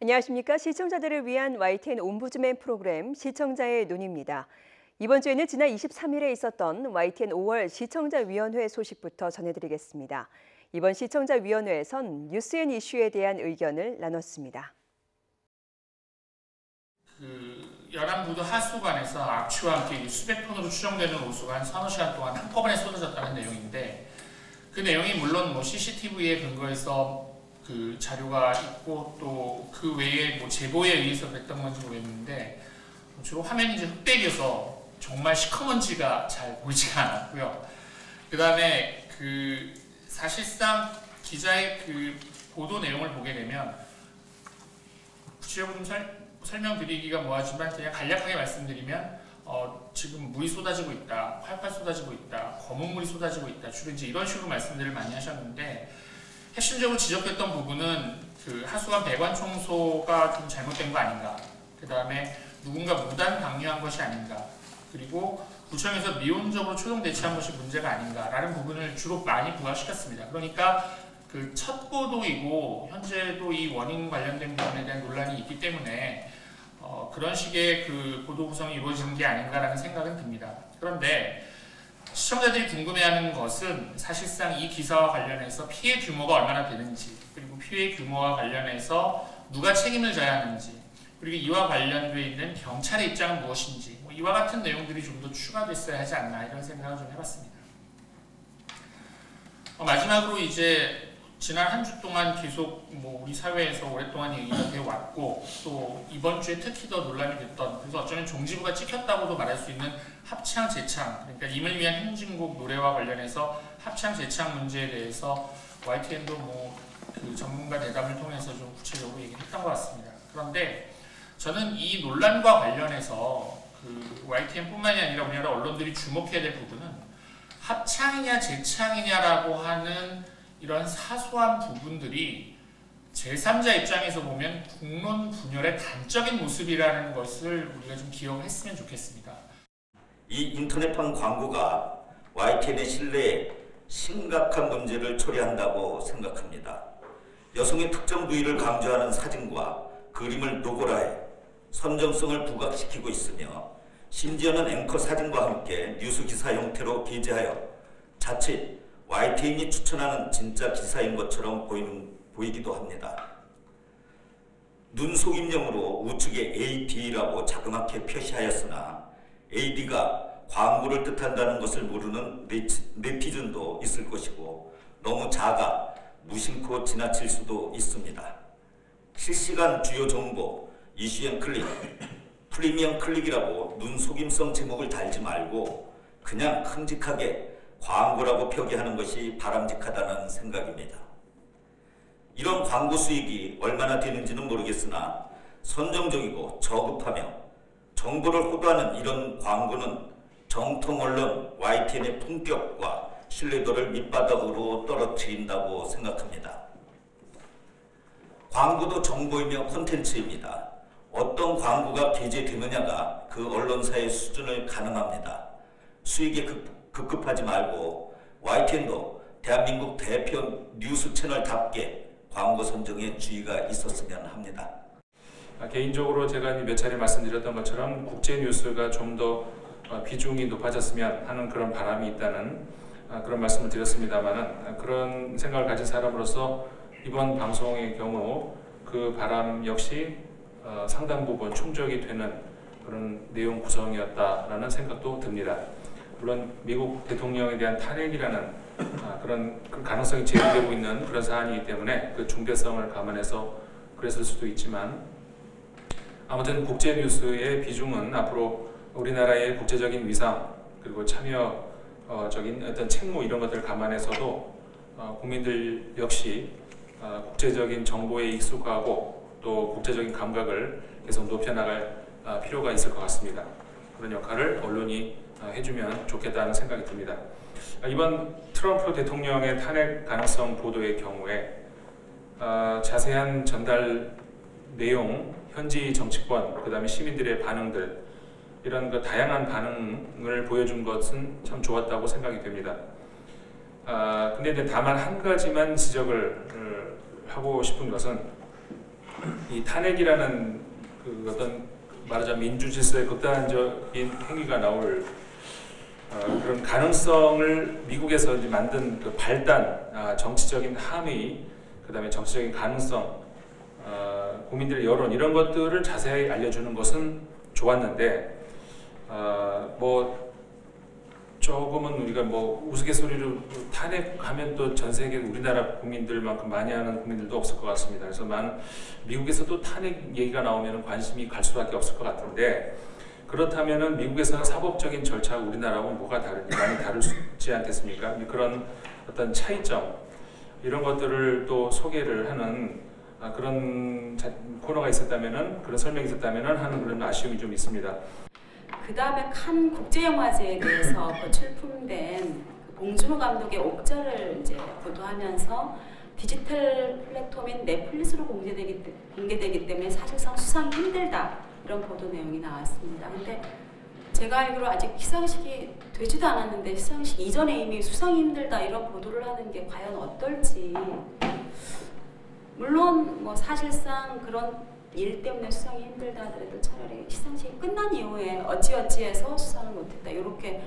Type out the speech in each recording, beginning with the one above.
안녕하십니까. 시청자들을 위한 YTN 옴부즈맨 프로그램 시청자의 눈입니다. 이번 주에는 지난 23일에 있었던 YTN 5월 시청자위원회 소식부터 전해드리겠습니다. 이번 시청자위원회에선 뉴스앤 이슈에 대한 의견을 나눴습니다. 연안부두 하수관에서 악취와 함께 수백 톤으로 추정되는 오수가 한 서너 시간 동안 한꺼번에 쏟아졌다는 내용인데, 그 내용이 물론 CCTV에 근거해서 그 자료가 있고 또 그 외에 제보에 의해서 그랬던 건지 모르겠는데, 주로 화면이 이제 흑백이어서 정말 시커먼지가 잘 보이지가 않았고요. 그 다음에 사실상 기자의 보도 내용을 보게 되면 구체적으로 설명드리기가 뭐하지만 그냥 간략하게 말씀드리면 지금 물이 쏟아지고 있다, 활활 쏟아지고 있다, 검은 물이 쏟아지고 있다, 주로 이제 이런 식으로 말씀들을 많이 하셨는데, 핵심적으로 지적했던 부분은 하수관 배관 청소가 좀 잘못된 거 아닌가, 그 다음에 누군가 무단 방류한 것이 아닌가, 그리고 구청에서 미온적으로 초동 대치한 것이 문제가 아닌가라는 부분을 주로 많이 부각시켰습니다. 그러니까 첫 보도이고 현재도 이 원인 관련된 부분에 대한 논란이 있기 때문에 그런 식의 보도 구성이 이루어지는 게 아닌가라는 생각은 듭니다. 그런데 시청자들이 궁금해하는 것은 사실상 이 기사와 관련해서 피해 규모가 얼마나 되는지, 그리고 피해 규모와 관련해서 누가 책임을 져야 하는지, 그리고 이와 관련되어 있는 경찰의 입장은 무엇인지, 이와 같은 내용들이 좀 더 추가됐어야 하지 않나, 이런 생각을 좀 해봤습니다. 마지막으로 이제 지난 한 주 동안 계속 우리 사회에서 오랫동안 얘기가 되어 왔고, 또 이번 주에 특히 더 논란이 됐던, 그래서 어쩌면 종지부가 찍혔다고도 말할 수 있는 합창 재창, 그러니까 임을 위한 행진곡 노래와 관련해서 합창 재창 문제에 대해서 YTN도 전문가 대담을 통해서 좀 구체적으로 얘기를 했던 것 같습니다. 그런데 저는 이 논란과 관련해서 YTN뿐만이 아니라 우리나라 언론들이 주목해야 될 부분은 합창이냐 재창이냐라고 하는 이런 사소한 부분들이 제3자 입장에서 보면 국론 분열의 단적인 모습이라는 것을 우리가 좀 기억을 했으면 좋겠습니다. 이 인터넷판 광고가 YTN의 신뢰에 심각한 문제를 초래한다고 생각합니다. 여성의 특정 부위를 강조하는 사진과 그림을 노골화해 선정성을 부각시키고 있으며, 심지어는 앵커 사진과 함께 뉴스 기사 형태로 게재하여 자칫 YTN이 추천하는 진짜 기사인 것처럼 보이기도 합니다. 눈속임용으로 우측에 AD라고 자그맣게 표시하였으나 AD가 광고를 뜻한다는 것을 모르는 네티즌도 있을 것이고, 너무 작아 무심코 지나칠 수도 있습니다. 실시간 주요 정보, 이슈앤클릭, 프리미엄 클릭이라고 눈속임성 제목을 달지 말고 그냥 큼직하게 광고라고 표기하는 것이 바람직하다는 생각입니다. 이런 광고 수익이 얼마나 되는지는 모르겠으나 선정적이고 저급하며 정보를 호도하는 이런 광고는 정통 언론 YTN의 품격과 신뢰도를 밑바닥으로 떨어뜨린다고 생각합니다. 광고도 정보이며 콘텐츠입니다. 어떤 광고가 게재되느냐가 그 언론사의 수준을 가늠합니다. 수익에 급급하지 말고 YTN도 대한민국 대표 뉴스 채널답게 광고 선정에 주의가 있었으면 합니다. 개인적으로 제가 몇 차례 말씀드렸던 것처럼 국제 뉴스가 좀 더 비중이 높아졌으면 하는 그런 바람이 있다는 그런 말씀을 드렸습니다만은, 그런 생각을 가진 사람으로서 이번 방송의 경우 그 바람 역시 상당 부분 충족이 되는 그런 내용 구성이었다라는 생각도 듭니다. 물론 미국 대통령에 대한 탄핵이라는 그런 가능성이 제기되고 있는 그런 사안이기 때문에 그 중대성을 감안해서 그랬을 수도 있지만, 아무튼 국제 뉴스의 비중은 앞으로 우리나라의 국제적인 위상, 그리고 참여적인 어떤 책무, 이런 것들을 감안해서도 국민들 역시 국제적인 정보에 익숙하고 또 국제적인 감각을 계속 높여나갈 필요가 있을 것 같습니다. 그런 역할을 언론이 해주면 좋겠다는 생각이 듭니다. 이번 트럼프 대통령의 탄핵 가능성 보도의 경우에 자세한 전달 내용, 현지 정치권, 그 다음에 시민들의 반응들, 이런 다양한 반응을 보여준 것은 참 좋았다고 생각이 됩니다. 근데 다만 한 가지만 지적을 하고 싶은 것은 이 탄핵이라는 그 어떤 말하자면 민주 질서의 극단적인 행위가 나올 그런 가능성을 미국에서 이제 만든 그 발단, 정치적인 함의, 그다음에 정치적인 가능성, 국민들의 여론 이런 것들을 자세히 알려주는 것은 좋았는데 뭐 조금은 우리가 뭐 우스갯소리로 탄핵하면 또 전 세계 우리나라 국민들만큼 많이 하는 국민들도 없을 것 같습니다. 그래서 미국에서도 탄핵 얘기가 나오면 관심이 갈 수밖에 없을 것 같은데 그렇다면은 미국에서는 사법적인 절차가 우리나라하고 뭐가 많이 다르지 않겠습니까? 그런 어떤 차이점 이런 것들을 또 소개를 하는 그런 코너가 있었다면은 그런 설명이 있었다면은 하는 그런 아쉬움이 좀 있습니다. 그 다음에 칸 국제영화제에 대해서 출품된 봉준호 감독의 옥자를 이제 보도하면서 디지털 플랫폼인 넷플릭스로 공개되기 때문에 사실상 수상이 힘들다 이런 보도 내용이 나왔습니다. 근데 제가 알기로 아직 시상식이 되지도 않았는데 시상식 이전에 이미 수상이 힘들다 이런 보도를 하는 게 과연 어떨지. 물론 뭐 사실상 그런 일 때문에 수상이 힘들다 하더라도 차라리 시상식이 끝난 이후에 어찌어찌해서 수상을 못했다 이렇게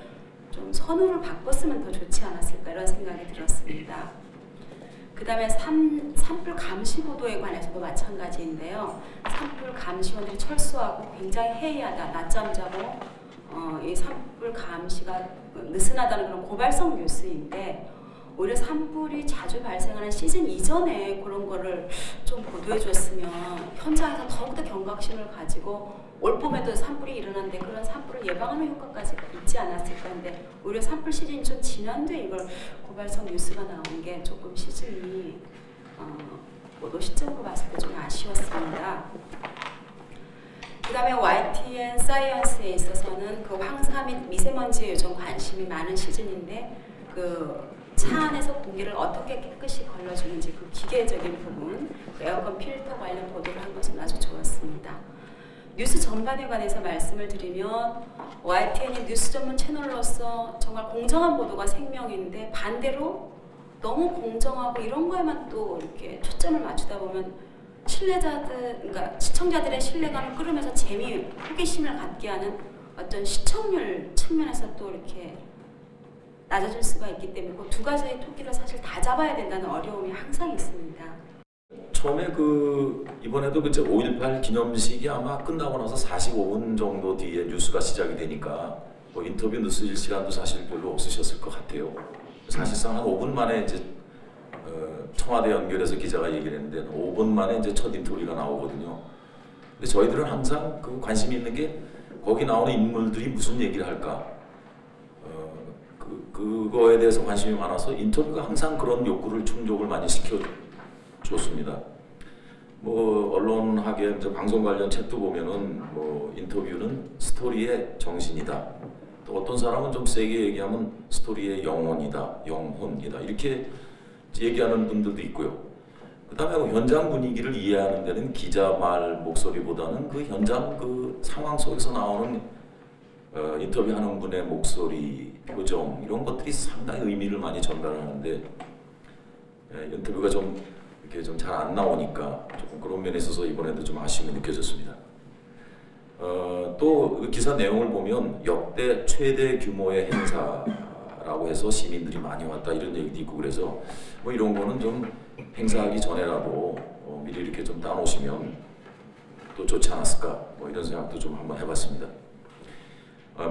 좀 선우를 바꿨으면 더 좋지 않았을까 이런 생각이 들었습니다. 그 다음에 산불 감시 보도에 관해서도 마찬가지인데요. 산불 감시원들이 철수하고 굉장히 해이하다, 낮잠 자고 이 산불 감시가 느슨하다는 그런 고발성 뉴스인데 오히려 산불이 자주 발생하는 시즌 이전에 그런 거를 좀 보도해 줬으면 현장에서 더욱더 경각심을 가지고 올 봄에도 산불이 일어났는데 그런 산불을 예방하는 효과까지 있지 않았을까 하는데 오히려 산불 시즌이 좀 지난 뒤에 이걸 고발성 뉴스가 나온 게 조금 시즌이 보도 시점으로 봤을 때 좀 아쉬웠습니다. 그 다음에 YTN 사이언스에 있어서는 그 황사 및 미세먼지에 요즘 관심이 많은 시즌인데 그 차 안에서 공기를 어떻게 깨끗이 걸러주는지 그 기계적인 부분, 그 에어컨 필터 관련 보도를 한 것은 아주 좋았습니다. 뉴스 전반에 관해서 말씀을 드리면 YTN이 뉴스 전문 채널로서 정말 공정한 보도가 생명인데 반대로 너무 공정하고 이런 거에만 또 이렇게 초점을 맞추다 보면 그러니까 시청자들의 신뢰감을 끌으면서 재미, 호기심을 갖게 하는 어떤 시청률 측면에서 또 이렇게 낮아질 수가 있기 때문에 그 두 가지의 토끼를 사실 다 잡아야 된다는 어려움이 항상 있습니다. 처음에 이번에도 5.18 기념식이 아마 끝나고 나서 45분 정도 뒤에 뉴스가 시작이 되니까 뭐 인터뷰 뉴스일 시간도 사실 별로 없으셨을 것 같아요. 사실상 한 5분 만에 이제 청와대 연결해서 기자가 얘기를 했는데 5분 만에 이제 첫 인터뷰가 나오거든요. 근데 저희들은 항상 관심이 있는 게 거기 나오는 인물들이 무슨 얘기를 할까. 그거에 대해서 관심이 많아서 인터뷰가 항상 그런 욕구를 충족을 많이 시켜줬습니다. 뭐 언론학에 이제 방송 관련 책도 보면은 뭐 인터뷰는 스토리의 정신이다. 또 어떤 사람은 좀 세게 얘기하면 스토리의 영혼이다, 이렇게 얘기하는 분들도 있고요. 그다음에 현장 분위기를 이해하는 데는 기자 말 목소리보다는 그 현장 그 상황 속에서 나오는 인터뷰하는 분의 목소리, 표정 이런 것들이 상당히 의미를 많이 전달하는데 인터뷰가 좀 이렇게 좀 잘 안 나오니까 조금 그런 면에 있어서 이번에도 좀 아쉬움이 느껴졌습니다. 또 기사 내용을 보면 역대 최대 규모의 행사라고 해서 시민들이 많이 왔다 이런 얘기도 있고 그래서 뭐 이런 거는 좀 행사하기 전에라도 미리 이렇게 좀 따놓으시면 또 좋지 않았을까 뭐 이런 생각도 좀 한번 해봤습니다.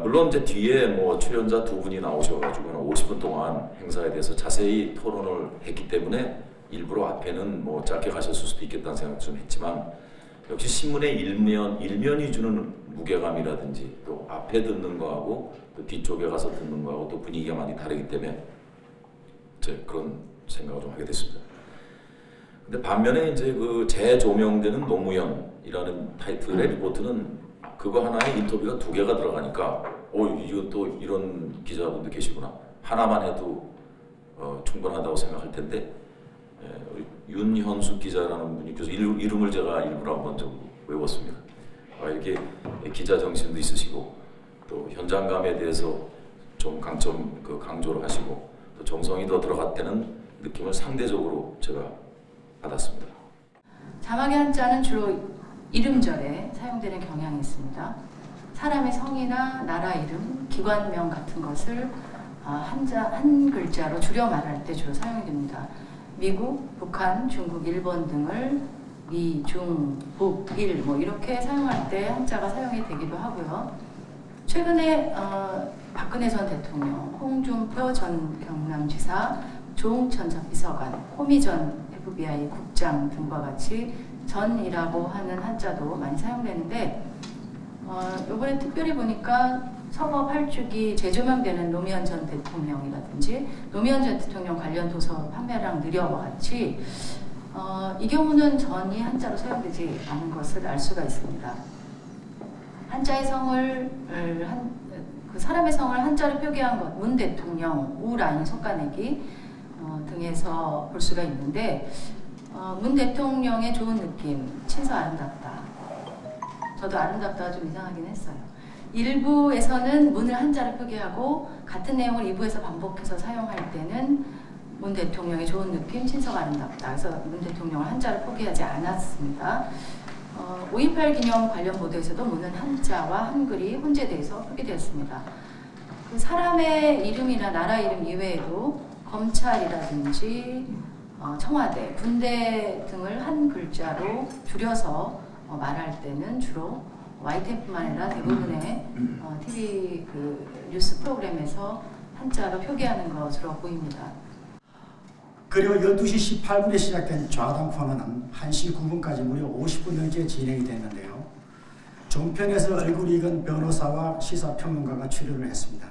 물론 이제 뒤에 뭐 출연자 두 분이 나오셔가지고 50분 동안 행사에 대해서 자세히 토론을 했기 때문에 일부러 앞에는 뭐 짧게 가셨을 수도 있겠다는 생각도 좀 했지만 역시 신문의 일면이 주는 무게감이라든지 또 앞에 듣는 거하고 또 뒤쪽에 가서 듣는 거하고 또 분위기가 많이 다르기 때문에 그런 생각을 좀 하게 됐습니다. 근데 반면에 이제 재조명되는 노무현이라는 타이틀의 리포트는 그거 하나에 인터뷰가 2개가 들어가니까 이건 또 이런 기자분들 계시구나. 하나만 해도 충분하다고 생각할 텐데 우리 윤현숙 기자라는 분이 그래서 이름을 제가 일부러 한번 좀 외웠습니다. 이렇게 기자 정신도 있으시고 또 현장감에 대해서 좀 강조를 하시고 또 정성이 더 들어갔다는 느낌을 상대적으로 제가 받았습니다. 자막의 한자는 주로 이름절에 사용되는 경향이 있습니다. 사람의 성이나 나라 이름, 기관명 같은 것을 한 글자로 줄여 말할 때 주로 사용이 됩니다. 미국, 북한, 중국, 일본 등을 미, 중, 북, 일 뭐 이렇게 사용할 때 한자가 사용이 되기도 하고요. 최근에 박근혜 전 대통령, 홍준표 전 경남지사, 조응천 전 비서관, 호미 전 FBI 국장 등과 같이 전이라고 하는 한자도 많이 사용되는데 이번에 특별히 보니까 서거 8주기 재조명되는 노무현 전 대통령이라든지 노무현 전 대통령 관련 도서 판매량 느려와 같이 이 경우는 전이 한자로 사용되지 않은 것을 알 수가 있습니다. 한자의 성을 그 사람의 성을 한자로 표기한 것, 문 대통령, 우 라인 솎아내기 등에서 볼 수가 있는데 문 대통령의 좋은 느낌, 친서 아름답다. 저도 아름답다가 좀 이상하긴 했어요. 일부에서는 문을 한자로 표기하고 같은 내용을 2부에서 반복해서 사용할 때는 문 대통령의 좋은 느낌, 친서가 아름답다. 그래서 문 대통령을 한자로 표기하지 않았습니다. 5.18 기념 관련 보도에서도 문은 한자와 한글이 혼재돼서 표기되었습니다. 그 사람의 이름이나 나라 이름 이외에도 검찰이라든지 청와대, 군대 등을 한 글자로 줄여서 말할 때는 주로 YTN뿐만 아니라 대부분의 TV 뉴스 프로그램에서 한자로 표기하는 것으로 보입니다. 그리고 12시 18분에 시작된 좌당 코너는 1시 9분까지 무려 50분 넘게 진행이 됐는데요. 종편에서 얼굴이 익은 변호사와 시사평론가가 출연을 했습니다.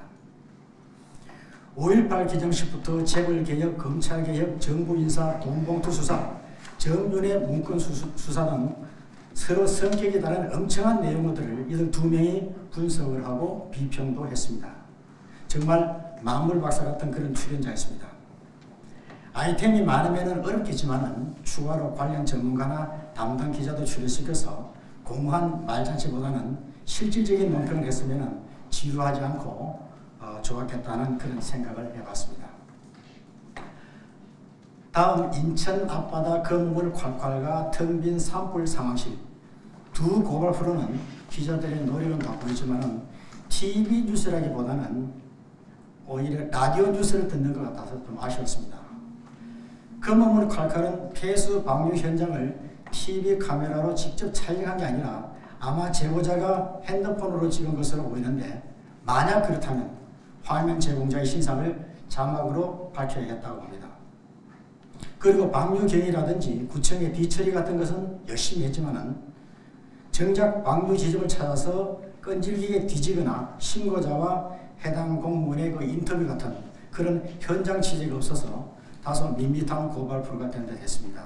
5.18 기정식부터 재벌개혁, 검찰개혁, 정부인사, 돈봉투 수사, 정윤의 문건 수사 등 서로 성격이 다른 엄청난 내용들을 이들 두 명이 분석을 하고 비평도 했습니다. 정말 만물박사 같은 그런 출연자였습니다. 아이템이 많으면 어렵겠지만 추가로 관련 전문가나 담당 기자도 출연시켜서 공허한 말잔치보다는 실질적인 논평을 했으면 지루하지 않고 좋았겠다는 그런 생각을 해봤습니다. 다음 인천 앞바다 건물 콸콸과 텅 빈 산불 상황실. 두 고발 프로는 기자들의 노력은 돋보이지만 TV 뉴스라기보다는 오히려 라디오 뉴스를 듣는 것 같아서 좀 아쉬웠습니다. 건물 콸콸은 폐수 방류 현장을 TV 카메라로 직접 촬영한 게 아니라 아마 제보자가 핸드폰으로 찍은 것으로 보이는데 만약 그렇다면 화면 제공자의 신상을 자막으로 밝혀야겠다고 합니다. 그리고 방류 경위라든지 구청의 뒤처리 같은 것은 열심히 했지만 정작 방류 지점을 찾아서 끈질기게 뒤지거나 신고자와 해당 공무원의 그 인터뷰 같은 그런 현장 취재가 없어서 다소 밋밋한 고발 프로가 된 듯 했습니다.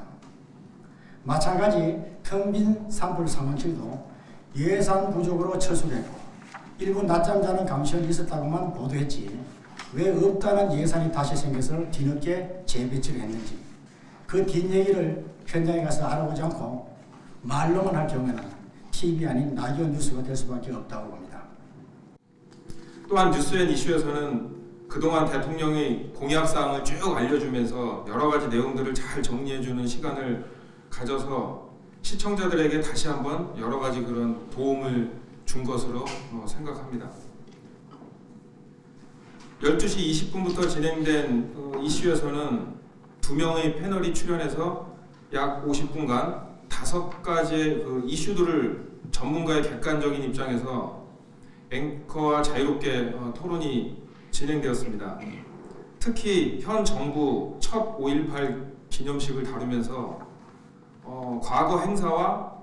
마찬가지 텅 빈 산불 상황실도 예산 부족으로 철수됐고 일부 낮잠 자는 감시원이 있었다고만 보도했지 왜 없다는 예산이 다시 생겨서 뒤늦게 재배치를 했는지 그 뒷얘기를 현장에 가서 알아보지 않고 말로만 할 경우에는 TV 아닌 라디오 뉴스가 될 수밖에 없다고 봅니다. 또한 뉴스앤 이슈에서는 그동안 대통령의 공약사항을 쭉 알려주면서 여러 가지 내용들을 잘 정리해주는 시간을 가져서 시청자들에게 다시 한번 여러 가지 그런 도움을 준 것으로 생각합니다. 12시 20분부터 진행된 이슈에서는 2명의 패널이 출연해서 약 50분간 5가지의 그 이슈들을 전문가의 객관적인 입장에서 앵커와 자유롭게 토론이 진행되었습니다. 특히 현 정부 첫 5.18 기념식을 다루면서 과거 행사와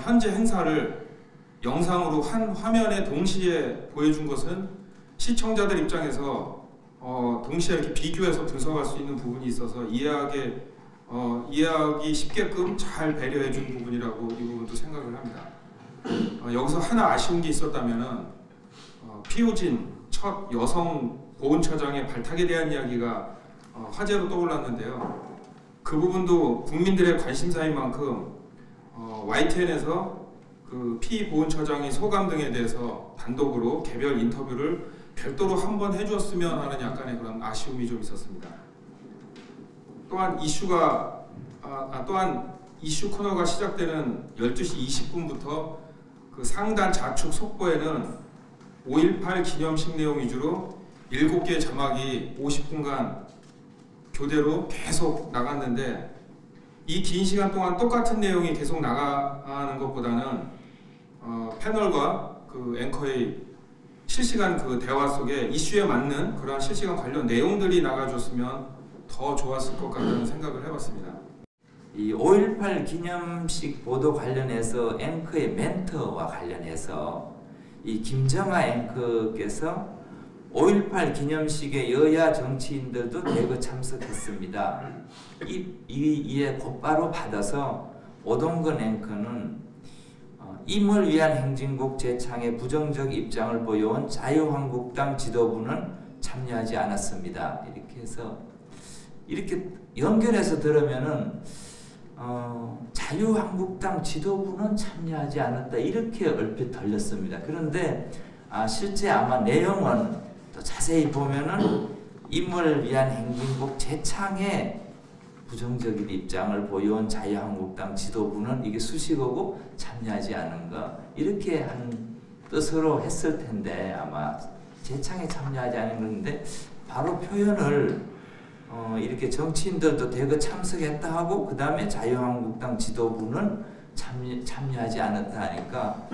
현재 행사를 영상으로 한 화면에 동시에 보여준 것은 시청자들 입장에서 동시에 이렇게 비교해서 분석할 수 있는 부분이 있어서 이해하기 쉽게끔 잘 배려해 준 부분이라고 이 부분도 생각을 합니다. 여기서 하나 아쉬운 게 있었다면은 피우진 첫 여성 보훈처장의 발탁에 대한 이야기가 화제로 떠올랐는데요. 그 부분도 국민들의 관심사인 만큼 YTN에서 그 피 보훈처장의 소감 등에 대해서 단독으로 개별 인터뷰를 별도로 한번 해주었으면 하는 약간의 그런 아쉬움이 좀 있었습니다. 또한 이슈 코너가 시작되는 12시 20분부터 그 상단 좌측 속보에는 5.18 기념식 내용 위주로 7개의 자막이 50분간 교대로 계속 나갔는데, 이 긴 시간 동안 똑같은 내용이 계속 나가는 것보다는 패널과 그 앵커의 실시간 그 대화 속에 이슈에 맞는 그러한 실시간 관련 내용들이 나가줬으면 더 좋았을 것 같다는 생각을 해봤습니다. 이 5.18 기념식 보도 관련해서 앵커의 멘트와 관련해서 이 김정아 앵커께서 5.18 기념식에 여야 정치인들도 대거 참석했습니다. 이에 곧바로 받아서 오동근 앵커는 임을 위한 행진곡 재창에 부정적 입장을 보여온 자유한국당 지도부는 참여하지 않았습니다. 이렇게 해서 이렇게 연결해서 들으면은 자유한국당 지도부는 참여하지 않았다 이렇게 얼핏 들렸습니다. 그런데 실제 아마 내용은 또 자세히 보면은 임을 위한 행진곡 재창에 부정적인 입장을 보여온 자유한국당 지도부는 이게 수식어고 참여하지 않은 거 이렇게 한 뜻으로 했을 텐데 아마 재창에 참여하지 않은 건데 바로 표현을 이렇게 정치인들도 대거 참석했다 하고 그 다음에 자유한국당 지도부는 참여하지 않았다 하니까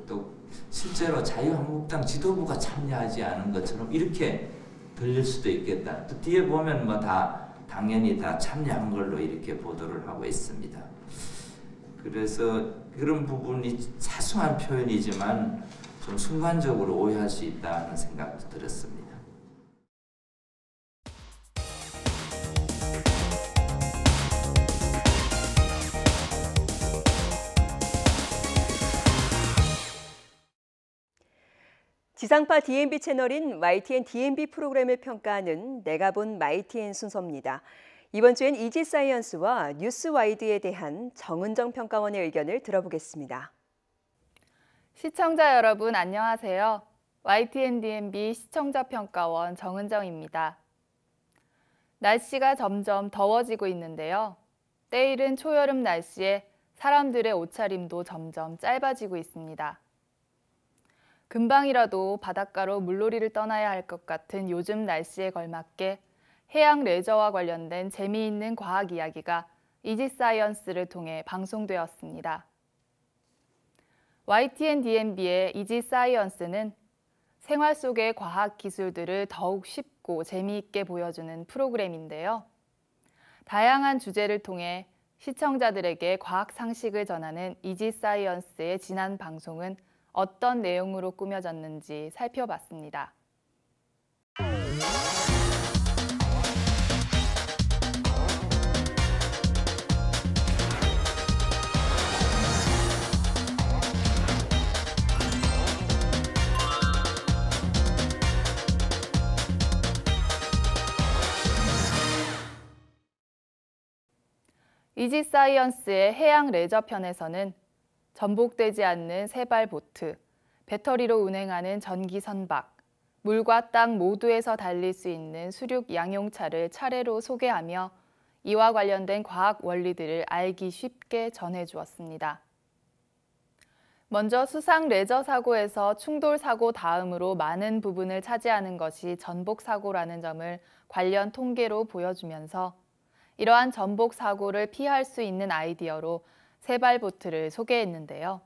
또 실제로 자유한국당 지도부가 참여하지 않은 것처럼 이렇게 들릴 수도 있겠다. 또 뒤에 보면 뭐 다 당연히 다 참여한 걸로 이렇게 보도를 하고 있습니다. 그래서 그런 부분이 사소한 표현이지만 좀 순간적으로 오해할 수 있다는 생각도 들었습니다. 지상파 DMB 채널인 YTN DMB 프로그램을 평가하는 내가 본 YTN 순서입니다. 이번 주엔 이지사이언스와 뉴스와이드에 대한 정은정 평가원의 의견을 들어보겠습니다. 시청자 여러분 안녕하세요. YTN DMB 시청자평가원 정은정입니다. 날씨가 점점 더워지고 있는데요. 때이른 초여름 날씨에 사람들의 옷차림도 점점 짧아지고 있습니다. 금방이라도 바닷가로 물놀이를 떠나야 할 것 같은 요즘 날씨에 걸맞게 해양 레저와 관련된 재미있는 과학 이야기가 이지사이언스를 통해 방송되었습니다. YTN DMB의 이지사이언스는 생활 속의 과학 기술들을 더욱 쉽고 재미있게 보여주는 프로그램인데요. 다양한 주제를 통해 시청자들에게 과학 상식을 전하는 이지사이언스의 지난 방송은 어떤 내용으로 꾸며졌는지 살펴봤습니다. 이지사이언스의 해양 레저 편에서는 전복되지 않는 세발 보트, 배터리로 운행하는 전기 선박, 물과 땅 모두에서 달릴 수 있는 수륙 양용차를 차례로 소개하며 이와 관련된 과학 원리들을 알기 쉽게 전해주었습니다. 먼저 수상 레저 사고에서 충돌 사고 다음으로 많은 부분을 차지하는 것이 전복 사고라는 점을 관련 통계로 보여주면서 이러한 전복 사고를 피할 수 있는 아이디어로 세발 보트를 소개했는데요.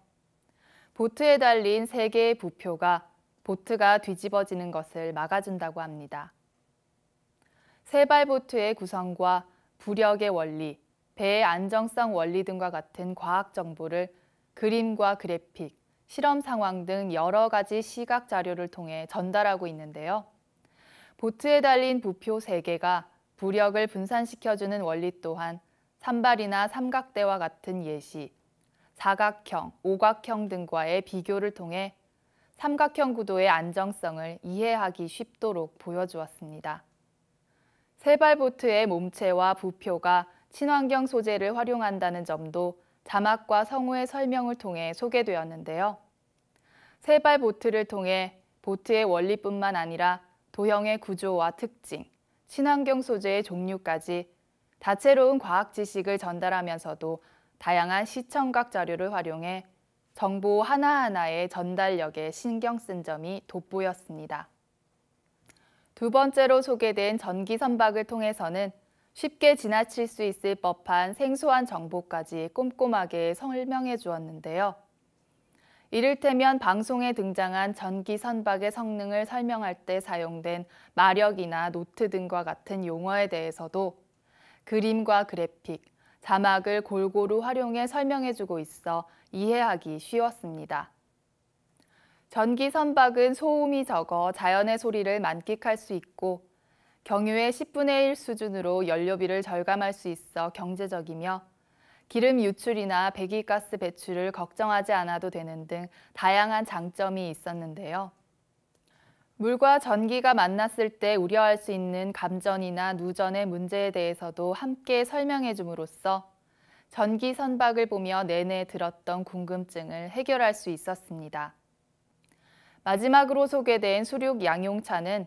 보트에 달린 3개의 부표가 보트가 뒤집어지는 것을 막아준다고 합니다. 세발 보트의 구성과 부력의 원리, 배의 안정성 원리 등과 같은 과학 정보를 그림과 그래픽, 실험 상황 등 여러 가지 시각 자료를 통해 전달하고 있는데요. 보트에 달린 부표 3개가 부력을 분산시켜주는 원리 또한 산발이나 삼각대와 같은 예시, 사각형, 오각형 등과의 비교를 통해 삼각형 구도의 안정성을 이해하기 쉽도록 보여주었습니다. 세발보트의 몸체와 부표가 친환경 소재를 활용한다는 점도 자막과 성우의 설명을 통해 소개되었는데요. 세발보트를 통해 보트의 원리뿐만 아니라 도형의 구조와 특징, 친환경 소재의 종류까지 다채로운 과학 지식을 전달하면서도 다양한 시청각 자료를 활용해 정보 하나하나의 전달력에 신경 쓴 점이 돋보였습니다. 두 번째로 소개된 전기 선박을 통해서는 쉽게 지나칠 수 있을 법한 생소한 정보까지 꼼꼼하게 설명해 주었는데요. 이를테면 방송에 등장한 전기 선박의 성능을 설명할 때 사용된 마력이나 노트 등과 같은 용어에 대해서도 그림과 그래픽, 자막을 골고루 활용해 설명해주고 있어 이해하기 쉬웠습니다. 전기 선박은 소음이 적어 자연의 소리를 만끽할 수 있고 경유의 10분의 1 수준으로 연료비를 절감할 수 있어 경제적이며 기름 유출이나 배기가스 배출을 걱정하지 않아도 되는 등 다양한 장점이 있었는데요. 물과 전기가 만났을 때 우려할 수 있는 감전이나 누전의 문제에 대해서도 함께 설명해 줌으로써 전기 선박을 보며 내내 들었던 궁금증을 해결할 수 있었습니다. 마지막으로 소개된 수륙 양용차는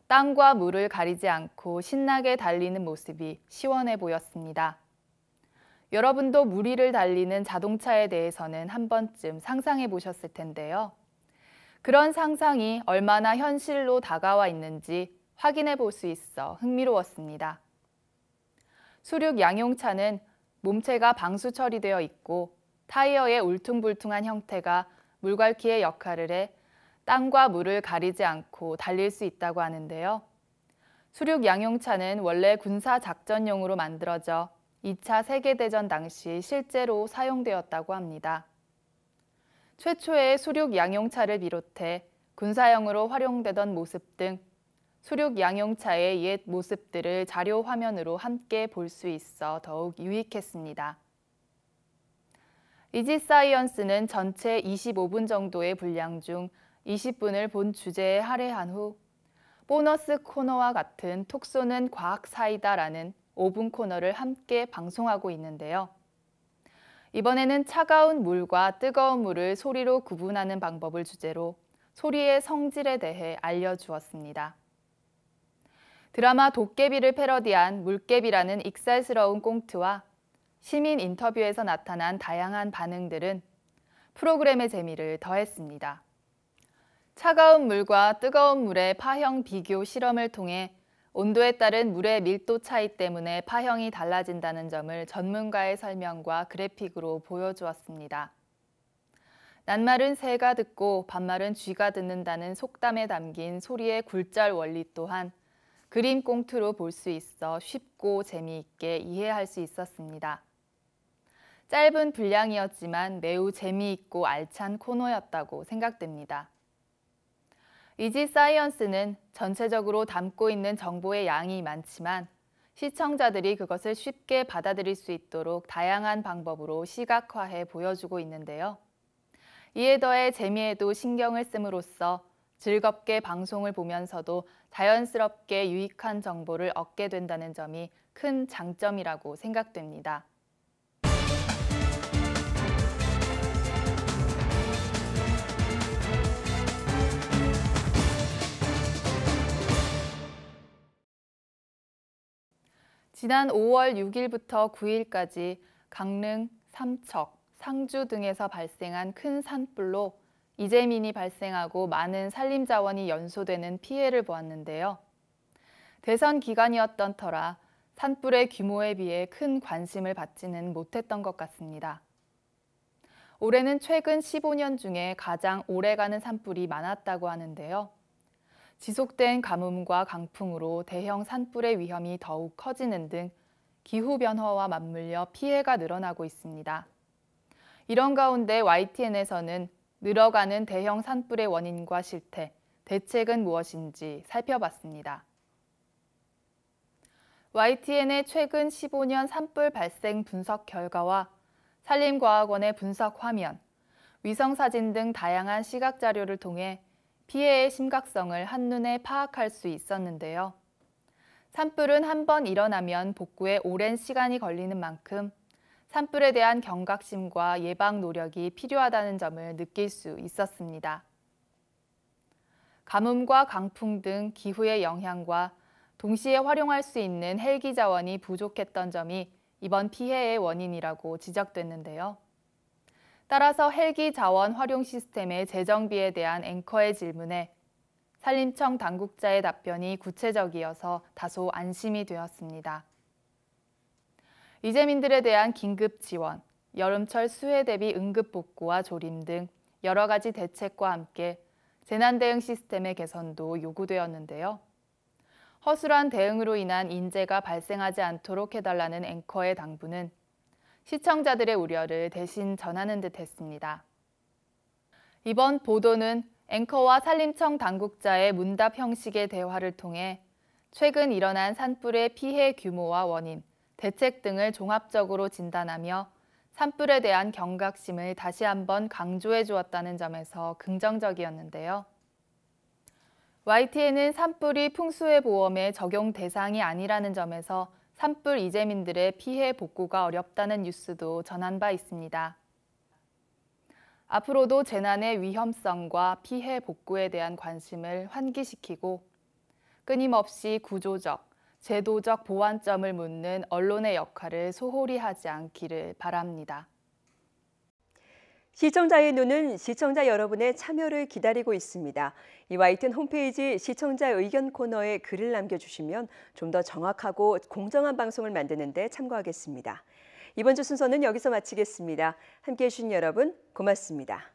땅과 물을 가리지 않고 신나게 달리는 모습이 시원해 보였습니다. 여러분도 물 위를 달리는 자동차에 대해서는 한 번쯤 상상해 보셨을 텐데요. 그런 상상이 얼마나 현실로 다가와 있는지 확인해 볼 수 있어 흥미로웠습니다. 수륙 양용차는 몸체가 방수 처리되어 있고 타이어의 울퉁불퉁한 형태가 물갈퀴의 역할을 해 땅과 물을 가리지 않고 달릴 수 있다고 하는데요. 수륙 양용차는 원래 군사 작전용으로 만들어져 2차 세계대전 당시 실제로 사용되었다고 합니다. 최초의 수륙 양용차를 비롯해 군사용으로 활용되던 모습 등 수륙 양용차의 옛 모습들을 자료 화면으로 함께 볼 수 있어 더욱 유익했습니다. 이지사이언스는 전체 25분 정도의 분량 중 20분을 본 주제에 할애한 후 보너스 코너와 같은 톡 쏘는 과학 사이다라는 5분 코너를 함께 방송하고 있는데요. 이번에는 차가운 물과 뜨거운 물을 소리로 구분하는 방법을 주제로 소리의 성질에 대해 알려주었습니다. 드라마 도깨비를 패러디한 물개비라는 익살스러운 꽁트와 시민 인터뷰에서 나타난 다양한 반응들은 프로그램의 재미를 더했습니다. 차가운 물과 뜨거운 물의 파형 비교 실험을 통해 온도에 따른 물의 밀도 차이 때문에 파형이 달라진다는 점을 전문가의 설명과 그래픽으로 보여주었습니다. 낱말은 새가 듣고 반말은 쥐가 듣는다는 속담에 담긴 소리의 굴절 원리 또한 그림 꽁트로 볼 수 있어 쉽고 재미있게 이해할 수 있었습니다. 짧은 분량이었지만 매우 재미있고 알찬 코너였다고 생각됩니다. 이지사이언스는 전체적으로 담고 있는 정보의 양이 많지만 시청자들이 그것을 쉽게 받아들일 수 있도록 다양한 방법으로 시각화해 보여주고 있는데요. 이에 더해 재미에도 신경을 씀으로써 즐겁게 방송을 보면서도 자연스럽게 유익한 정보를 얻게 된다는 점이 큰 장점이라고 생각됩니다. 지난 5월 6일부터 9일까지 강릉, 삼척, 상주 등에서 발생한 큰 산불로 이재민이 발생하고 많은 산림자원이 연소되는 피해를 보았는데요. 대선 기간이었던 터라 산불의 규모에 비해 큰 관심을 받지는 못했던 것 같습니다. 올해는 최근 15년 중에 가장 오래가는 산불이 많았다고 하는데요. 지속된 가뭄과 강풍으로 대형 산불의 위험이 더욱 커지는 등 기후변화와 맞물려 피해가 늘어나고 있습니다. 이런 가운데 YTN에서는 늘어가는 대형 산불의 원인과 실태, 대책은 무엇인지 살펴봤습니다. YTN의 최근 15년 산불 발생 분석 결과와 산림과학원의 분석 화면, 위성사진 등 다양한 시각 자료를 통해 피해의 심각성을 한눈에 파악할 수 있었는데요. 산불은 한 번 일어나면 복구에 오랜 시간이 걸리는 만큼 산불에 대한 경각심과 예방 노력이 필요하다는 점을 느낄 수 있었습니다. 가뭄과 강풍 등 기후의 영향과 동시에 활용할 수 있는 헬기 자원이 부족했던 점이 이번 피해의 원인이라고 지적됐는데요. 따라서 헬기 자원 활용 시스템의 재정비에 대한 앵커의 질문에 산림청 당국자의 답변이 구체적이어서 다소 안심이 되었습니다. 이재민들에 대한 긴급 지원, 여름철 수해 대비 응급 복구와 조림 등 여러 가지 대책과 함께 재난 대응 시스템의 개선도 요구되었는데요. 허술한 대응으로 인한 인재가 발생하지 않도록 해달라는 앵커의 당부는 시청자들의 우려를 대신 전하는 듯 했습니다. 이번 보도는 앵커와 산림청 당국자의 문답 형식의 대화를 통해 최근 일어난 산불의 피해 규모와 원인, 대책 등을 종합적으로 진단하며 산불에 대한 경각심을 다시 한번 강조해 주었다는 점에서 긍정적이었는데요. YTN은 산불이 풍수해 보험의 적용 대상이 아니라는 점에서 산불 이재민들의 피해 복구가 어렵다는 뉴스도 전한 바 있습니다. 앞으로도 재난의 위험성과 피해 복구에 대한 관심을 환기시키고 끊임없이 구조적, 제도적 보완점을 묻는 언론의 역할을 소홀히 하지 않기를 바랍니다. 시청자의 눈은 시청자 여러분의 참여를 기다리고 있습니다. 이 YTN 홈페이지 시청자 의견 코너에 글을 남겨주시면 좀 더 정확하고 공정한 방송을 만드는 데 참고하겠습니다. 이번 주 순서는 여기서 마치겠습니다. 함께해 주신 여러분 고맙습니다.